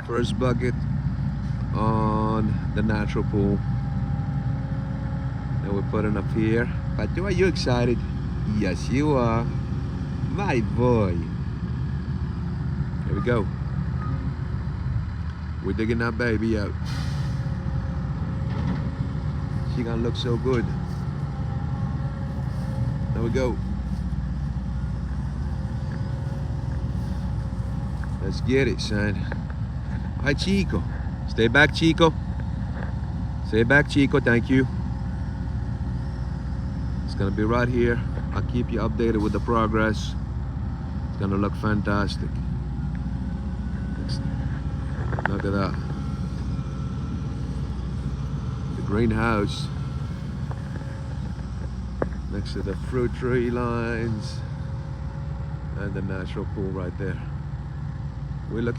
First bucket on the natural pool. Then we're putting up here. Patu, are you excited? Yes, you are. My boy. Here we go. We're digging that baby out. She gonna look so good. There we go. Let's get it, son. Hi, Chico. Stay back, Chico. Stay back, Chico. Thank you. It's gonna be right here. I'll keep you updated with the progress. It's gonna look fantastic. Look at that. The greenhouse next to the fruit tree lines and the natural pool right there. We're looking